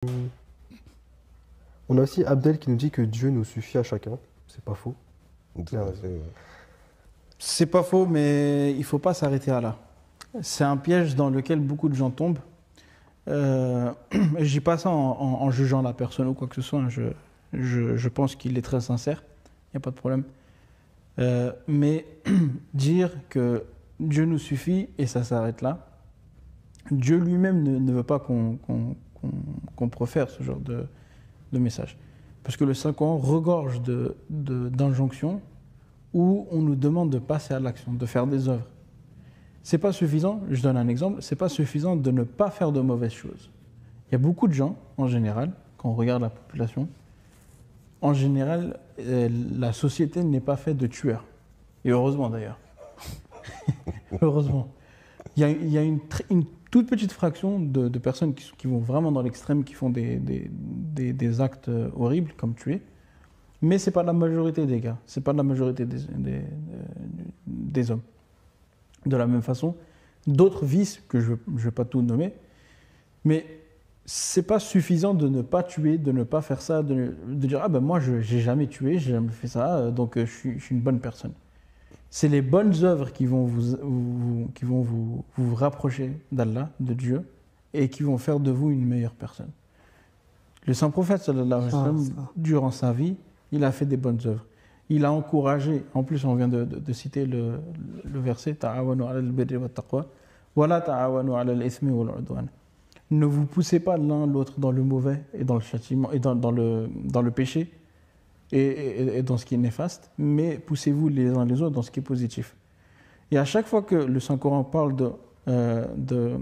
On a aussi Abdel qui nous dit que Dieu nous suffit à chacun. C'est pas faux. Tout Il a à raison. fait, ouais. C'est pas faux, mais il ne faut pas s'arrêter à là. C'est un piège dans lequel beaucoup de gens tombent. Je dis pas ça en jugeant la personne ou quoi que ce soit, hein. Je pense qu'il est très sincère, il n'y a pas de problème. Mais dire que Dieu nous suffit et ça s'arrête là, Dieu lui-même ne veut pas qu'on profère ce genre de message. Parce que le Saint-Coran regorge d'injonctions où on nous demande de passer à l'action, de faire des œuvres. C'est pas suffisant, je donne un exemple, c'est pas suffisant de ne pas faire de mauvaises choses. Il y a beaucoup de gens, en général, quand on regarde la population, en général, la société n'est pas faite de tueurs. Et heureusement d'ailleurs. Heureusement. Il y a une toute petite fraction de personnes qui vont vraiment dans l'extrême, qui font des actes horribles, comme tuer. Mais ce n'est pas la majorité des gars, ce n'est pas la majorité des hommes. De la même façon, d'autres vices, que je ne vais pas tout nommer, mais ce n'est pas suffisant de ne pas tuer, de ne pas faire ça, de dire « Ah ben moi, je n'ai jamais tué, je n'ai jamais fait ça, donc je suis une bonne personne ». C'est les bonnes œuvres qui vont vous rapprocher d'Allah, de Dieu, et qui vont faire de vous une meilleure personne. Le saint prophète, sallallahu alayhi wa sallam, durant sa vie, il a fait des bonnes œuvres. Il a encouragé, en plus on vient de citer le verset « Ta'awanu ala al-birri wa taqwa, wa la ta'awanu ala al-ithmi wal udwan » Ne vous poussez pas l'un l'autre dans le mauvais et dans le châtiment, et dans le péché, et dans ce qui est néfaste, mais poussez-vous les uns les autres dans ce qui est positif. Et à chaque fois que le Saint-Coran parle de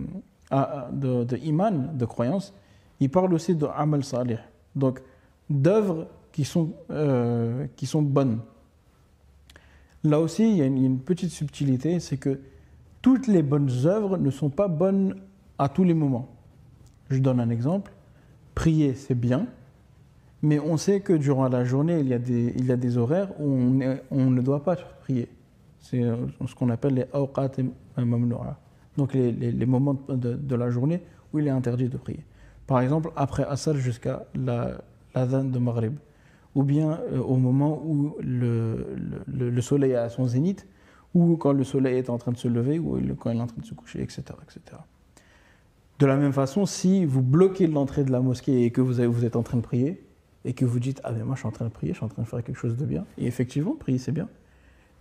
iman, de croyance, il parle aussi de amal salih, donc d'œuvres qui sont bonnes. Là aussi, il y a une petite subtilité, c'est que toutes les bonnes œuvres ne sont pas bonnes à tous les moments. Je donne un exemple. Prier, c'est bien, mais on sait que durant la journée, il y a des horaires où on ne doit pas prier. C'est ce qu'on appelle les awqat mamnu'a. Donc les moments de la journée où il est interdit de prier. Par exemple, après Asr jusqu'à l'adhan de Maghrib. Ou bien au moment où le soleil est à son zénith, ou quand le soleil est en train de se lever, ou quand il est en train de se coucher, etc., etc. De la même façon, si vous bloquez l'entrée de la mosquée et que vous êtes en train de prier, et que vous dites « Ah ben moi je suis en train de prier, je suis en train de faire quelque chose de bien », et effectivement, prier c'est bien.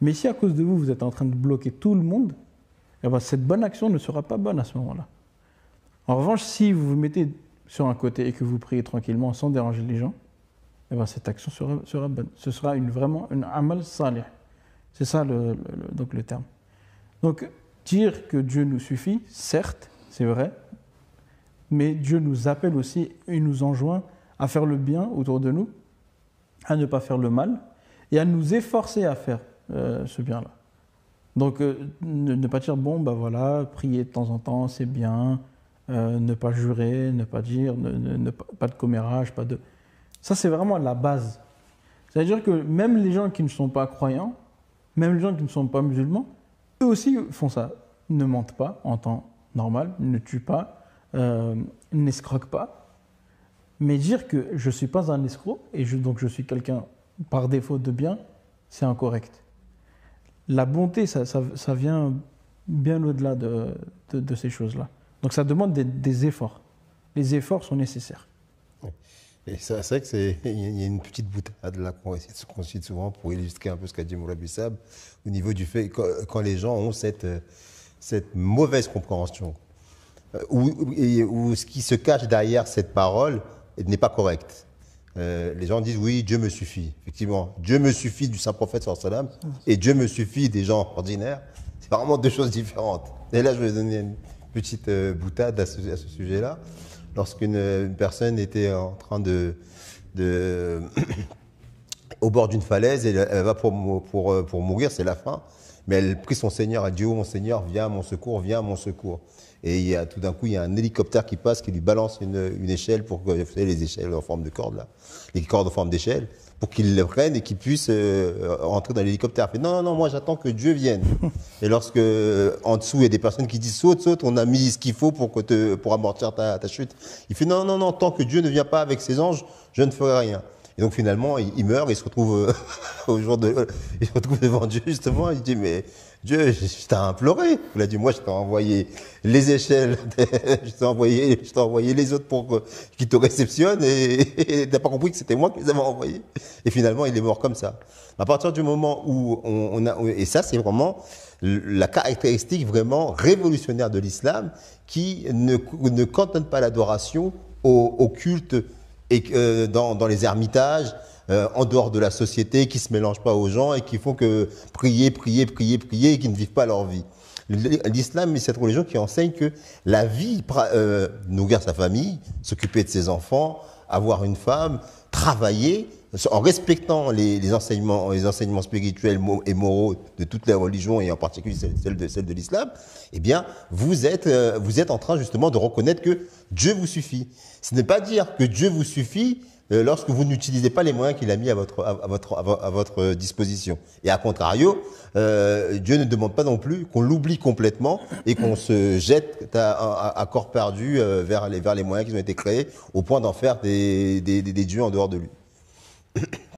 Mais si à cause de vous, vous êtes en train de bloquer tout le monde, eh ben, cette bonne action ne sera pas bonne à ce moment-là. En revanche, si vous vous mettez sur un côté et que vous priez tranquillement sans déranger les gens, eh ben, cette action sera bonne. Ce sera vraiment une amal salih. C'est ça donc le terme. Donc, dire que Dieu nous suffit, certes, c'est vrai, mais Dieu nous appelle aussi et nous enjoint à faire le bien autour de nous, à ne pas faire le mal, et à nous efforcer à faire ce bien-là. Donc, ne pas dire, bon, ben voilà, prier de temps en temps, c'est bien, ne pas jurer, ne pas dire, pas de commérage, pas de... Ça, c'est vraiment la base. C'est-à-dire que même les gens qui ne sont pas croyants, même les gens qui ne sont pas musulmans, eux aussi font ça. Ne mentent pas en temps normal, ne tuent pas, n'escroquent pas. Mais dire que je ne suis pas un escroc, et donc je suis quelqu'un par défaut de bien, c'est incorrect. La bonté, ça vient bien au-delà de ces choses-là. Donc ça demande des efforts. Les efforts sont nécessaires. Et c'est vrai qu'il y a une petite boutade là qu'on cite souvent pour illustrer un peu ce qu'a dit Moulabi Sab, au niveau du fait que quand les gens ont cette mauvaise compréhension, où ce qui se cache derrière cette parole n'est pas correct. Les gens disent oui, Dieu me suffit. Effectivement, Dieu me suffit du Saint-Prophète sallam et Dieu me suffit des gens ordinaires. C'est vraiment deux choses différentes. Et là, je vais donner une petite boutade à ce sujet-là. Lorsqu'une personne était en train au bord d'une falaise, et elle va pour mourir, c'est la faim. mais elle prie son Seigneur, elle dit, oh mon Seigneur, viens à mon secours, viens à mon secours. Et tout d'un coup, il y a un hélicoptère qui passe, qui lui balance une échelle, pour que, vous savez, les échelles en forme de corde, là, les cordes en forme d'échelle, pour qu'il le prenne et qu'il puisse rentrer dans l'hélicoptère. Il fait, non, non, non, moi j'attends que Dieu vienne. Et lorsque, en dessous, il y a des personnes qui disent, saute, saute, on a mis ce qu'il faut pour amortir ta chute. Il fait, non, non, non, tant que Dieu ne vient pas avec ses anges, je ne ferai rien. Et donc finalement, il meurt et il se retrouve il se retrouve devant Dieu justement. Il dit, mais Dieu, je t'ai imploré. Il a dit, moi je t'ai envoyé les échelles, je t'ai envoyé les autres pour qu'ils te réceptionnent et t'as pas compris que c'était moi qui les avais envoyés. Et finalement, il est mort comme ça. À partir du moment où et ça c'est vraiment la caractéristique vraiment révolutionnaire de l'islam qui ne cantonne pas l'adoration au culte et dans les ermitages, en dehors de la société, qui ne se mélangent pas aux gens et qui font que prier, prier, prier, prier et qui ne vivent pas leur vie. L'islam est cette religion qui enseigne que la vie, nourrir sa famille, s'occuper de ses enfants, avoir une femme, travailler, en respectant les enseignements spirituels et moraux de toutes les religions et en particulier celle de l'islam, eh bien, vous êtes en train justement de reconnaître que Dieu vous suffit. Ce n'est pas dire que Dieu vous suffit lorsque vous n'utilisez pas les moyens qu'il a mis à votre disposition. Et à contrario, Dieu ne demande pas non plus qu'on l'oublie complètement et qu'on se jette à corps perdu vers les moyens qui ont été créés au point d'en faire des dieux en dehors de lui.